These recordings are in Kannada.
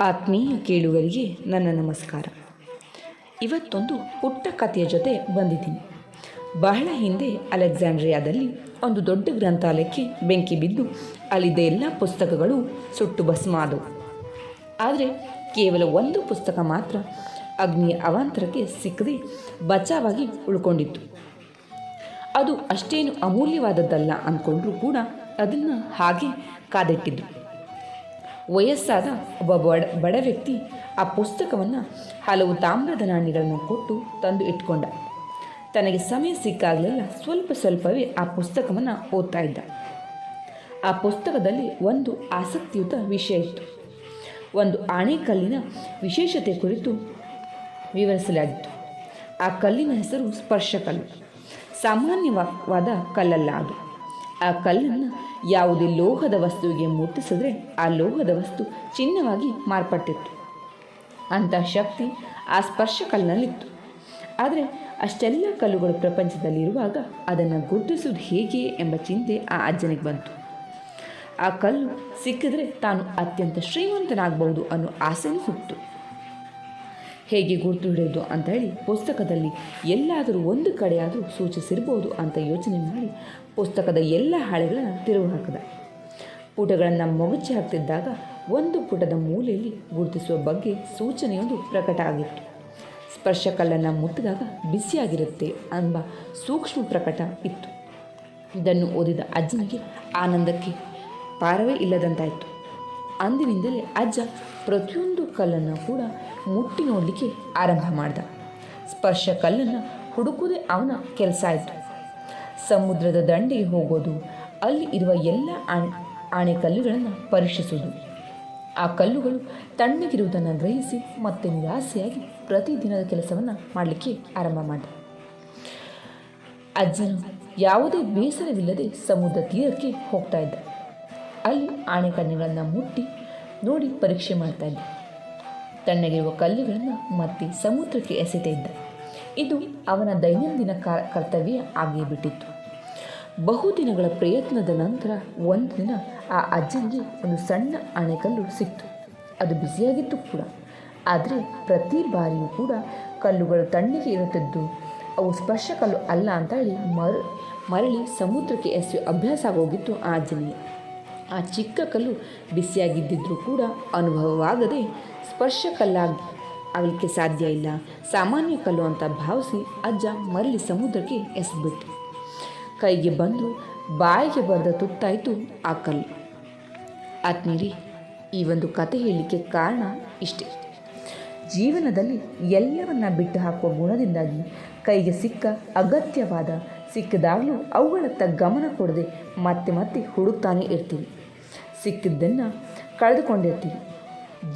ಆತ್ಮೀಯ ಕೇಳುಗರಿಗೆ ನನ್ನ ನಮಸ್ಕಾರ. ಇವತ್ತೊಂದು ಪುಟ್ಟ ಕಥೆಯ ಜೊತೆ ಬಂದಿದ್ದೀನಿ. ಬಹಳ ಹಿಂದೆ ಅಲೆಕ್ಸಾಂಡ್ರಿಯಾದಲ್ಲಿ ಒಂದು ದೊಡ್ಡ ಗ್ರಂಥಾಲಯಕ್ಕೆ ಬೆಂಕಿ ಬಿದ್ದು ಅಲ್ಲಿದ್ದ ಎಲ್ಲ ಪುಸ್ತಕಗಳು ಸುಟ್ಟು ಭಸ್ಮ ಆದವು. ಆದರೆ ಕೇವಲ ಒಂದು ಪುಸ್ತಕ ಮಾತ್ರ ಅಗ್ನಿಯ ಅವಾಂತರಕ್ಕೆ ಸಿಕ್ಕದೆ ಬಚಾವಾಗಿ ಉಳ್ಕೊಂಡಿತ್ತು. ಅದು ಅಷ್ಟೇನು ಅಮೂಲ್ಯವಾದದ್ದಲ್ಲ ಅಂದ್ಕೊಂಡ್ರೂ ಕೂಡ ಅದನ್ನು ಹಾಗೆ ಕಾದಿಟ್ಟಿದ್ದು. ವಯಸ್ಸಾದ ಒಬ್ಬ ಬಡ ವ್ಯಕ್ತಿ ಆ ಪುಸ್ತಕವನ್ನು ಹಲವು ತಾಮ್ರದ ನಾಣ್ಯಗಳನ್ನು ಕೊಟ್ಟು ತಂದು ಇಟ್ಕೊಂಡ. ತನಗೆ ಸಮಯ ಸಿಕ್ಕಾಗಲೆಲ್ಲ ಸ್ವಲ್ಪವೇ ಆ ಪುಸ್ತಕವನ್ನು ಓದ್ತಾ ಇದ್ದ. ಆ ಪುಸ್ತಕದಲ್ಲಿ ಒಂದು ಆಸಕ್ತಿಯುತ ವಿಷಯ ಇತ್ತು. ಒಂದು ಆಣೆಕಲ್ಲಿನ ವಿಶೇಷತೆ ಕುರಿತು ವಿವರಿಸಲಾಗಿತ್ತು. ಆ ಕಲ್ಲಿನ ಹೆಸರು ಸ್ಪರ್ಶಕಲ್ಲು. ಸಾಮಾನ್ಯವಾದ ಕಲ್ಲಲ್ಲ ಅದು. ಆ ಕಲ್ಲನ್ನು ಯಾವುದೇ ಲೋಹದ ವಸ್ತುವಿಗೆ ಮುಟ್ಟಿಸಿದ್ರೆ ಆ ಲೋಹದ ವಸ್ತು ಚಿನ್ನವಾಗಿ ಮಾರ್ಪಟ್ಟಿತ್ತು. ಅಂಥ ಶಕ್ತಿ ಆ ಸ್ಪರ್ಶ ಕಲ್ಲಿನಲ್ಲಿತ್ತು. ಆದರೆ ಅಷ್ಟೆಲ್ಲ ಕಲ್ಲುಗಳು ಪ್ರಪಂಚದಲ್ಲಿರುವಾಗ ಅದನ್ನು ಗುರುತಿಸುವುದು ಹೇಗೆ ಎಂಬ ಚಿಂತೆ ಆ ಅಜ್ಜನಿಗೆ ಬಂತು. ಆ ಕಲ್ಲು ಸಿಕ್ಕಿದ್ರೆ ತಾನು ಅತ್ಯಂತ ಶ್ರೀಮಂತನಾಗಬಹುದು ಅನ್ನೋ ಆಸೆನೂ ಹುಟ್ಟಿತು. ಹೇಗೆ ಗುರುತು ಹಿಡಿಯೋದು ಅಂತ ಹೇಳಿ ಪುಸ್ತಕದಲ್ಲಿ ಎಲ್ಲಾದರೂ ಒಂದು ಕಡೆಯಾದರೂ ಸೂಚಿಸಿರ್ಬೋದು ಅಂತ ಯೋಚನೆ ಮಾಡಿ ಪುಸ್ತಕದ ಎಲ್ಲ ಹಾಳೆಗಳನ್ನು ತಿರುವು ಹಾಕಿದ. ಪುಟಗಳನ್ನು ಮೊಗಚಿ ಹಾಕ್ತಿದ್ದಾಗ ಒಂದು ಪುಟದ ಮೂಲೆಯಲ್ಲಿ ಗುರುತಿಸುವ ಬಗ್ಗೆ ಸೂಚನೆಯೊಂದು ಪ್ರಕಟ ಆಗಿತ್ತು. ಸ್ಪರ್ಶಕಲ್ಲನ್ನು ಮುಟ್ಟಿದಾಗ ಬಿಸಿಯಾಗಿರುತ್ತೆ ಎಂಬ ಸೂಕ್ಷ್ಮ ಪ್ರಕಟ ಇತ್ತು. ಇದನ್ನು ಓದಿದ ಅಜ್ಜನಿಗೆ ಆನಂದಕ್ಕೆ ಪಾರವೇ ಇಲ್ಲದಂತಾಯಿತು. ಅಂದಿನಿಂದಲೇ ಅಜ್ಜ ಪ್ರತಿಯೊಂದು ಕಲ್ಲನ್ನು ಕೂಡ ಮುಟ್ಟಿ ನೋಡಲಿಕ್ಕೆ ಆರಂಭ ಮಾಡಿದ. ಸ್ಪರ್ಶ ಕಲ್ಲನ್ನು ಹುಡುಕುವುದೇ ಅವನ ಕೆಲಸ ಆಯಿತು. ಸಮುದ್ರದ ದಂಡೆಗೆ ಹೋಗೋದು, ಅಲ್ಲಿ ಇರುವ ಎಲ್ಲ ಆಣೆಕಲ್ಲುಗಳನ್ನು ಪರೀಕ್ಷಿಸುವುದು. ಆ ಕಲ್ಲುಗಳು ತಣ್ಣಗಿರುವುದನ್ನು ಗ್ರಹಿಸಿ ಮತ್ತೆ ನಿರಾಸೆಯಾಗಿ ಪ್ರತಿದಿನದ ಕೆಲಸವನ್ನು ಮಾಡಲಿಕ್ಕೆ ಆರಂಭ ಮಾಡಿದ. ಅಜ್ಜನು ಯಾವುದೇ ಬೇಸರವಿಲ್ಲದೆ ಸಮುದ್ರ ತೀರಕ್ಕೆ ಹೋಗ್ತಾ ಇದ್ದ. ಅಲ್ಲಿ ಆಣೆಕಲ್ಲುಗಳನ್ನು ಮುಟ್ಟಿ ನೋಡಿ ಪರೀಕ್ಷೆ ಮಾಡ್ತಾ ಇದ್ದ. ತಣ್ಣಗಿರುವ ಕಲ್ಲುಗಳನ್ನು ಮತ್ತೆ ಸಮುದ್ರಕ್ಕೆ ಎಸೆತಾ ಇದ್ದ. ಇದು ಅವನ ದೈನಂದಿನ ಕರ್ತವ್ಯ ಆಗಿಬಿಟ್ಟಿತ್ತು. ಬಹುದಿನಗಳ ಪ್ರಯತ್ನದ ನಂತರ ಒಂದು ದಿನ ಆ ಅಜ್ಜನಿಗೆ ಒಂದು ಸಣ್ಣ ಆಣೆಕಲ್ಲು ಸಿಕ್ತು. ಅದು ಬಿಸಿಯಾಗಿತ್ತು ಕೂಡ. ಆದರೆ ಪ್ರತಿ ಬಾರಿಯೂ ಕೂಡ ಕಲ್ಲುಗಳು ತಣ್ಣಗೆ ಇರುತ್ತಿದ್ದು ಅವು ಸ್ಪರ್ಶಕಲ್ಲು ಅಲ್ಲ ಅಂತ ಹೇಳಿ ಮರಳಿ ಸಮುದ್ರಕ್ಕೆ ಎಸೆಯುವ ಅಭ್ಯಾಸ ಆಗೋಗಿತ್ತು ಆ ಅಜ್ಜನಿಗೆ. ಆ ಚಿಕ್ಕ ಕಲ್ಲು ಬಿಸಿಯಾಗಿದ್ದರೂ ಕೂಡ ಅನುಭವವಾಗದೆ ಆಗಲಿಕ್ಕೆ ಸಾಧ್ಯ ಇಲ್ಲ, ಸಾಮಾನ್ಯ ಕಲ್ಲು ಅಂತ ಭಾವಿಸಿ ಅಜ್ಜ ಮರಳಿ ಸಮುದ್ರಕ್ಕೆ ಎಸೆದ್ಬಿಟ್ಟು ಕೈಗೆ ಬಂದು ಬಾಯಿಗೆ ಬರೆದ ತುತ್ತಾಯಿತು ಆ ಕಲ್ಲು. ಆತ್ಮೀಯರೇ, ಈ ಒಂದು ಕತೆ ಹೇಳಲಿಕ್ಕೆ ಕಾರಣ ಇಷ್ಟೇ. ಜೀವನದಲ್ಲಿ ಎಲ್ಲವನ್ನ ಬಿಟ್ಟು ಹಾಕುವ ಗುಣದಿಂದಾಗಿ ಕೈಗೆ ಸಿಕ್ಕ ಅಗತ್ಯವಾದ ಸಿಕ್ಕಿದಾಗಲೂ ಅವುಗಳತ್ತ ಗಮನ ಕೊಡದೆ ಮತ್ತೆ ಹುಡುಕ್ತಾನೆ ಇರ್ತೀವಿ. ಸಿಕ್ಕಿದ್ದನ್ನು ಕಳೆದುಕೊಂಡಿರ್ತೀವಿ.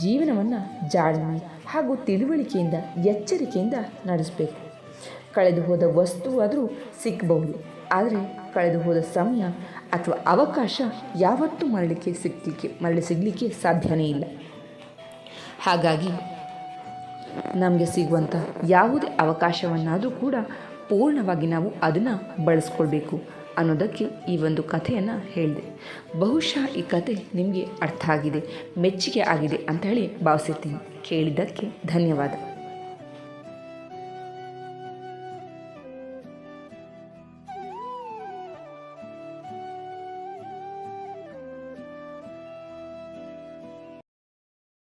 ಜೀವನವನ್ನು ಜಾಣ್ಮೆ ಹಾಗೂ ತಿಳುವಳಿಕೆಯಿಂದ ಎಚ್ಚರಿಕೆಯಿಂದ ನಡೆಸಬೇಕು. ಕಳೆದು ಹೋದ ವಸ್ತು ಆದರೂ ಸಿಕ್ಕಬಹುದು, ಆದರೆ ಕಳೆದು ಹೋದ ಸಮಯ ಅಥವಾ ಅವಕಾಶ ಯಾವತ್ತೂ ಮರಳಿ ಸಿಗಲಿಕ್ಕೆ ಸಾಧ್ಯನೇ ಇಲ್ಲ. ಹಾಗಾಗಿ ನಮಗೆ ಸಿಗುವಂಥ ಯಾವುದೇ ಅವಕಾಶವನ್ನಾದರೂ ಕೂಡ ಪೂರ್ಣವಾಗಿ ನಾವು ಅದನ್ನು ಬಳಸ್ಕೊಳ್ಬೇಕು ಅನ್ನೋದಕ್ಕೆ ಈ ಒಂದು ಕಥೆಯನ್ನು ಹೇಳಿದೆ. ಬಹುಶಃ ಈ ಕತೆ ನಿಮಗೆ ಅರ್ಥ ಆಗಿದೆ, ಮೆಚ್ಚುಗೆ ಆಗಿದೆ ಅಂತ ಹೇಳಿ ಭಾವಿಸಿರ್ತೀನಿ. ಕೇಳಿದ್ದಕ್ಕೆ ಧನ್ಯವಾದ.